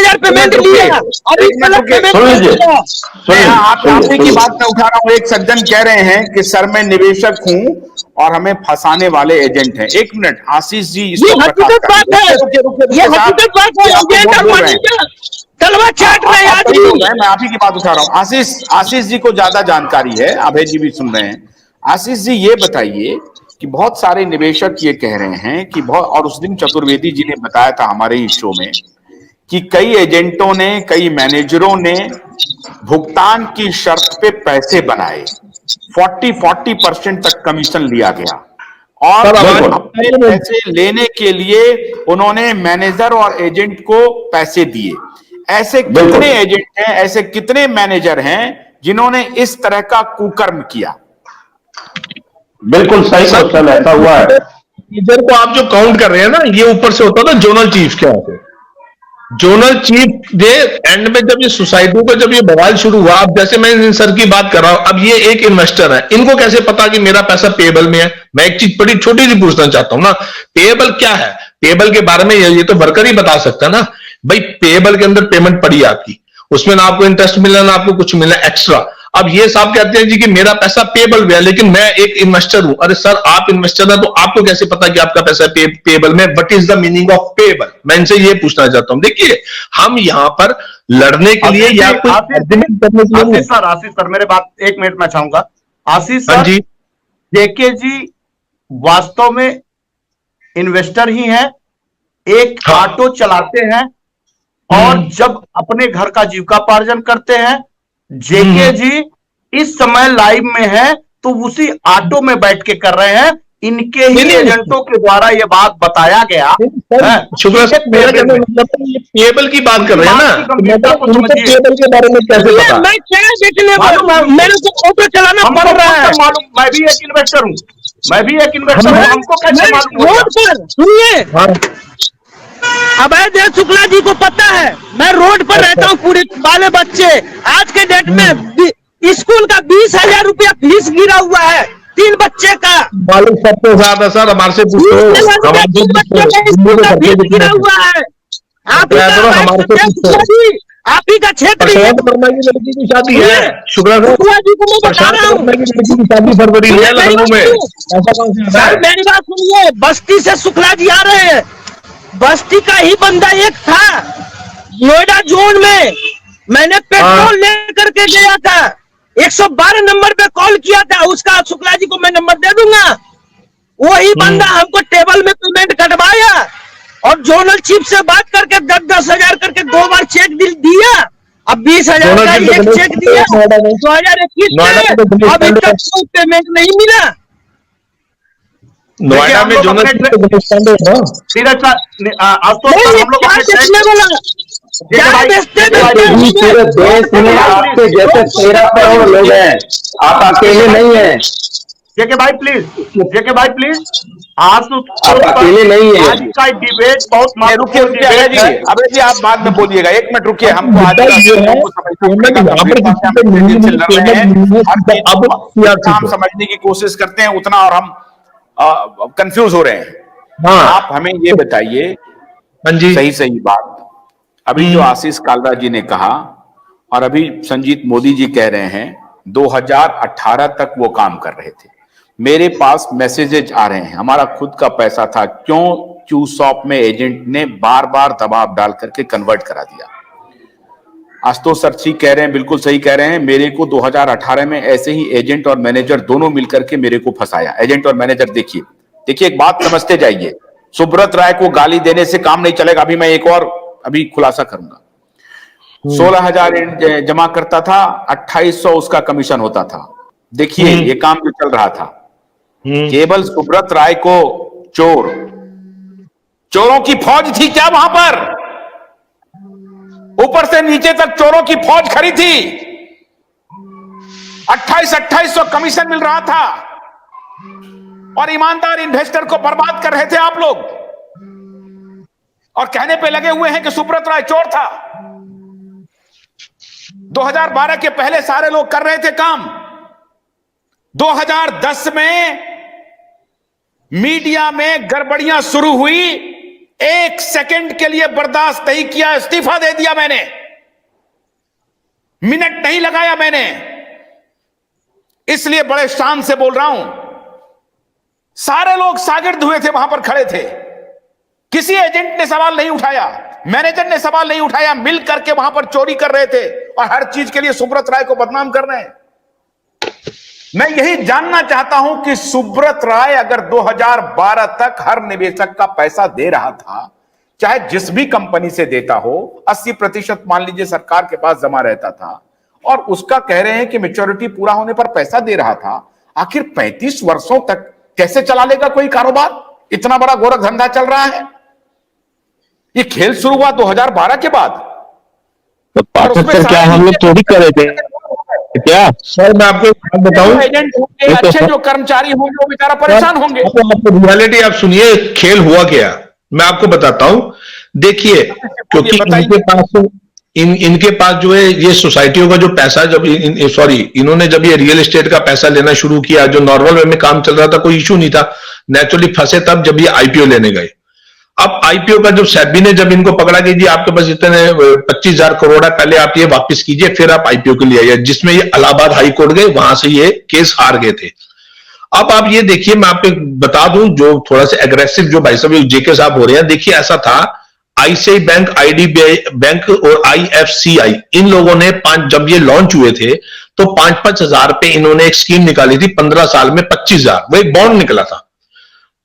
10,000 payment लिया, अभी गलत पेमेंट मैं आप ही की बात में उठा रहा हूं। एक सज्जन कह रहे हैं कि सर मैं निवेशक हूं और हमें फंसाने वाले एजेंट हैं। एक मिनट आशीष जी, ये इसको हकीकत बात है, ये हकीकत बात है। एजेंट और मैनेजर तलवा चाट रहे हैं आज भी। मैं आप ही की बात उठा रहा हूं। आशीष जी को ज्यादा जानकारी है, अभय जी भी सुन रहे हैं। आशीष जी ये बताइए कि बहुत सारे निवेशक ये कह रहे हैं कि बहुत, और उस दिन चतुर्वेदी जी ने बताया था हमारे ही शो में कि कई एजेंटों ने, कई मैनेजरों ने भुगतान की शर्त पे पैसे बनाए, 40% तक कमीशन लिया गया और अपने पैसे लेने के लिए उन्होंने मैनेजर और एजेंट को पैसे दिए। ऐसे कितने एजेंट हैं, ऐसे कितने मैनेजर हैं जिन्होंने इस तरह का कुकर्म किया? बिल्कुल सही क्वेश्चन, ऐसा हुआ है। मैनेजर को आप जो काउंट कर रहे हैं ना, ये ऊपर से होता था जोनल चीफ के यहाँ से। जोनल चीफ दे एंड में जब ये सोसाइटी का जब ये बवाल शुरू हुआ, अब जैसे मैं इन सर की बात कर रहा हूं, अब ये एक इन्वेस्टर है, इनको कैसे पता कि मेरा पैसा पेएबल में है? मैं एक चीज बड़ी छोटी सी पूछना चाहता हूं ना, पेएबल क्या है? पेएबल के बारे में ये तो वर्कर ही बता सकता है ना भाई। पेएबल के अंदर पेमेंट पड़ी आपकी, उसमें ना आपको इंटरेस्ट मिला ना आपको कुछ मिला एक्स्ट्रा। अब ये साहब कहते हैं जी कि मेरा पैसा पेएबल में है, लेकिन मैं एक इन्वेस्टर हूं। अरे सर, आप इन्वेस्टर है तो आपको कैसे पता कि आपका पैसा पेएबल में? What is the meaning of payable? मैं इनसे ये पूछना चाहता हूं। देखिए, हम यहां पर लड़ने के लिए या कोई आर्गुमेंट करने के लिए। आशीष सर मेरे बात 1 मिनट मैं चाहूंगा। आशीष सर जी, जेके जी वास्तव में इन्वेस्टर ही हैं, एक ऑटो चलाते हैं और जब अपने घर का जीविकापार्जन करते हैं। जेके जी इस समय लाइव में है तो उसी ऑटो में बैठ के कर रहे हैं। इनके ही एजेंटों के द्वारा यह बात बताया गया। शुक्ला सर, मेरा कहने का मतलब ये पेएबल की बात कर रहे हैं ना, पेएबल के बारे में कैसे पता? मैं क्या देखने मेरे को ऑटो चलाना पड़ रहा है। मालूम, मैं भी एक इन्वेस्टर हूं, मैं भी एक इन्वेस्टर हूं, हमको कैसे मालूम? रोड पर सुनिए, अभय देव शुक्ला जी को पता है, मैं रोड पर रहता हूँ। पूरे बाले बच्चे आज के डेट में स्कूल का 20,000 रुपया फीस गिरा हुआ है, 3 बच्चे का। मालिक सबसे ज्यादा सर हमारे से पूछो, गिरा हुआ है। आप ही का क्षेत्र की लड़की की शादी है, शुक्ला जी को मैं बता रहा हूँ। लड़की की शादी फरवरी में है लखनऊ में। ऐसा कौन सा है? मेरी बात सुनिए, बस्ती से शुक्ला जी आ रहे हैं। बस्ती का ही बंदा एक था नोएडा जोन में, मैंने पेट्रोल लेकर के गया था, 112 नंबर पे कॉल किया था उसका। शुक्ला जी को मैं नंबर दे दूंगा। वही बंदा हमको टेबल में पेमेंट कटवाया और जोनल चीफ से बात करके 10-10 हजार करके 2 बार चेक दिया। अब 20,000 का एक चेक दिया 2021 में, अभी तक कोई पेमेंट नहीं मिला। नोएडा में जोनल देश में आपके जैसे 13 करोड़ लोग हैं, आप अकेले नहीं हैं। जेके भाई प्लीज, आज तो आप अकेले नहीं है। आज का डिबेट बहुत रुकिए अबे जी, आप बाद में बोलिएगा। 1 मिनट रुकिए, हमको आज हम समझने की कोशिश करते हैं उतना, और हम कंफ्यूज हो रहे हैं। आप हमें ये बताइए सही बात, अभी जो आशीष कालरा जी ने कहा और अभी संजीत मोदी जी कह रहे हैं 2018 तक वो काम कर रहे थे। मेरे पास मैसेजेज आ रहे हैं, हमारा खुद का पैसा था, क्यों क्यूसॉप में एजेंट ने बार बार दबाव डाल करके कन्वर्ट करा दिया। आशुतोष सर जी कह रहे हैं, बिल्कुल सही कह रहे हैं। मेरे को 2018 में ऐसे ही एजेंट और मैनेजर दोनों मिलकर के मेरे को फंसाया। एजेंट और मैनेजर, देखिए एक बात समझते जाइए, सुब्रत राय को गाली देने से काम नहीं चलेगा। अभी मैं एक और खुलासा करूंगा। 16,000 जमा करता था, 2,800 उसका कमीशन होता था। देखिए ये काम जो चल रहा था, केवल सुब्रत राय को चोरों की फौज थी क्या वहां पर? ऊपर से नीचे तक चोरों की फौज खड़ी थी। 2,800 कमीशन मिल रहा था और ईमानदार इन्वेस्टर को बर्बाद कर रहे थे आप लोग, और कहने पे लगे हुए हैं कि सुब्रत राय चोर था। 2012 के पहले सारे लोग कर रहे थे काम। 2010 में मीडिया में गड़बड़ियां शुरू हुई एक सेकंड के लिए बर्दाश्त नहीं किया, इस्तीफा दे दिया मैंने, मिनट नहीं लगाया मैंने। इसलिए बड़े शान से बोल रहा हूं, सारे लोग शागिर्द हुए थे, वहां पर खड़े थे, किसी एजेंट ने सवाल नहीं उठाया, मैनेजर ने सवाल नहीं उठाया, मिल करके वहां पर चोरी कर रहे थे और हर चीज के लिए सुब्रत राय को बदनाम कर रहे हैं। मैं यही जानना चाहता हूं कि सुब्रत राय अगर 2012 तक हर निवेशक का पैसा दे रहा था, चाहे जिस भी कंपनी से देता हो, 80% मान लीजिए सरकार के पास जमा रहता था, और उसका कह रहे हैं कि मैच्योरिटी पूरा होने पर पैसा दे रहा था, आखिर 35 वर्षों तक कैसे चला लेगा कोई कारोबार? इतना बड़ा गोरख धंधा चल रहा है। ये खेल शुरू हुआ 2012 के बाद। तो 75 क्या हम लोग चोरी कर रहे थे क्या? सर मैं आपको बताऊं, एजेंट होंगे, अच्छे जो कर्मचारी होंगे वो बेचारा परेशान होंगे। आपको रियलिटी आप सुनिए, खेल हुआ क्या मैं आपको बताता हूं। देखिए, क्योंकि इनके पास जो है ये सोसाइटियों का जो पैसा, जब इन्होंने जब ये रियल एस्टेट का पैसा लेना शुरू किया, जो नॉर्मल वे में काम चल रहा था, कोई इशू नहीं था, नेचुरली फंसे तब जब ये आईपीओ लेने गए। अब आईपीओ का जब सेबी ने जब इनको पकड़ा कि जी आपके पास इतने 25,000 करोड़ है, पहले आप ये वापस कीजिए फिर आप आईपीओ के लिए आइए, जिसमें ये इलाहाबाद हाई कोर्ट गए, वहां से ये केस हार गए थे। अब आप ये देखिए, मैं आपको बता दूं, जो थोड़ा सा एग्रेसिव जो भाई साहब जेके साहब हो रहे हैं, देखिए ऐसा था, आईसीआई बैंक, आईडीबीआई बैंक और आईएफसीआई, इन लोगों ने जब ये लॉन्च हुए थे तो 5-5 हजार पे इन्होंने एक स्कीम निकाली थी, 15 साल में 25,000, वो एक बॉन्ड निकला था।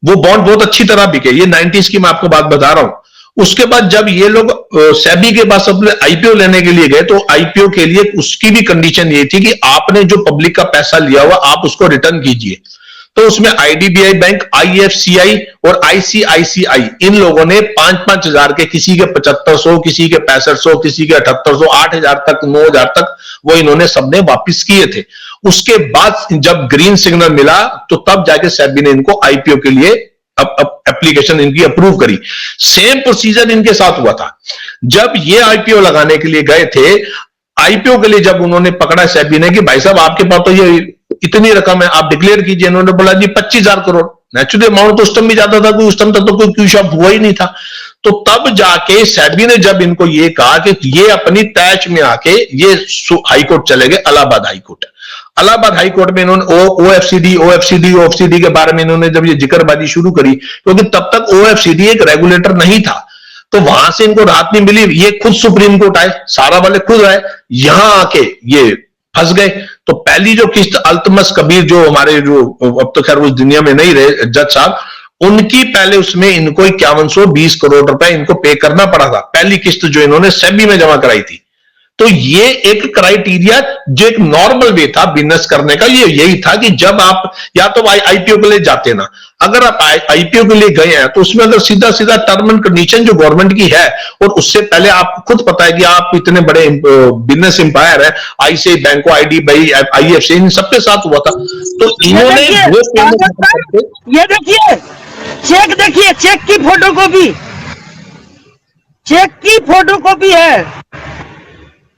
वो बॉन्ड बहुत अच्छी तरह बिके, ये 90s की मैं आपको बात बता रहा हूं। उसके बाद जब ये लोग सेबी के पास अपने आईपीओ लेने के लिए गए, तो आईपीओ के लिए उसकी भी कंडीशन ये थी कि आपने जो पब्लिक का पैसा लिया हुआ आप उसको रिटर्न कीजिए। तो उसमें आईडीबीआई बैंक, आईएफसीआई और आईसीआईसीआई, इन लोगों ने 5-5 हजार के, किसी के 7500, किसी के 6500, किसी के 7800, 8000 तक, 9000 तक वो इन्होंने सबने वापस किए थे। उसके बाद जब ग्रीन सिग्नल मिला तो तब जाके सेबी ने इनको आईपीओ के लिए अब एप्लीकेशन इनकी अप्रूव करी। सेम प्रोसीजर इनके साथ हुआ था। जब ये आईपीओ लगाने के लिए गए थे, आईपीओ के लिए जब उन्होंने पकड़ा सेबी ने कि भाई साहब आपके पास तो ये इतनी रकम है, आप डिक्लेयर कीजिए, इन्होंने बोला जी 25,000 करोड़। नेचुरली अमाउंट तो उस टाइम भी ज्यादा था, उस टाइम तक तो कोई क्यू शॉप हुआ ही नहीं था। तो तब जाके सेबी ने जब इनको ये कहा कि ये अपनी तैच में आके ये हाईकोर्ट चले गए, इलाहाबाद हाईकोर्ट। इलाहाबाद हाईकोर्ट में इन्होंने ओएफसीडी के बारे में इन्होंने जब ये जिक्रबाजी शुरू करी, क्योंकि तब तक ओएफसीडी एक रेगुलेटर नहीं था, तो वहां से इनको राहत नहीं मिली। ये खुद सुप्रीम कोर्ट आए, सारा वाले खुद आए, यहां आके ये फंस गए। तो पहली जो किस्त अल्तमस कबीर, जो हमारे जो अब तो खैर उस दुनिया में नहीं रहे जज साहब, उनकी पहले उसमें इनको 5120 करोड़ रुपए इनको पे करना पड़ा था, पहली किस्त जो इन्होंने सेबी में जमा कराई थी। तो ये एक क्राइटेरिया जो एक नॉर्मल वे था बिजनेस करने का, ये यही था कि जब आप या तो आईपीओ के लिए जाते ना, अगर आप आईपीओ के लिए गए हैं तो उसमें अगर सीधा सीधा टर्म एंड कंडीशन जो गवर्नमेंट की है, और उससे पहले आपको खुद पता है कि आप इतने बड़े बिजनेस एम्पायर है, आईसीआई बैंक, आईडीबीआई, आईएफसी, इन सबके साथ हुआ था। तो इन्होंने ये देखिए चेक, देखिए चेक की फोटोकॉपी, चेक की फोटोकॉपी है।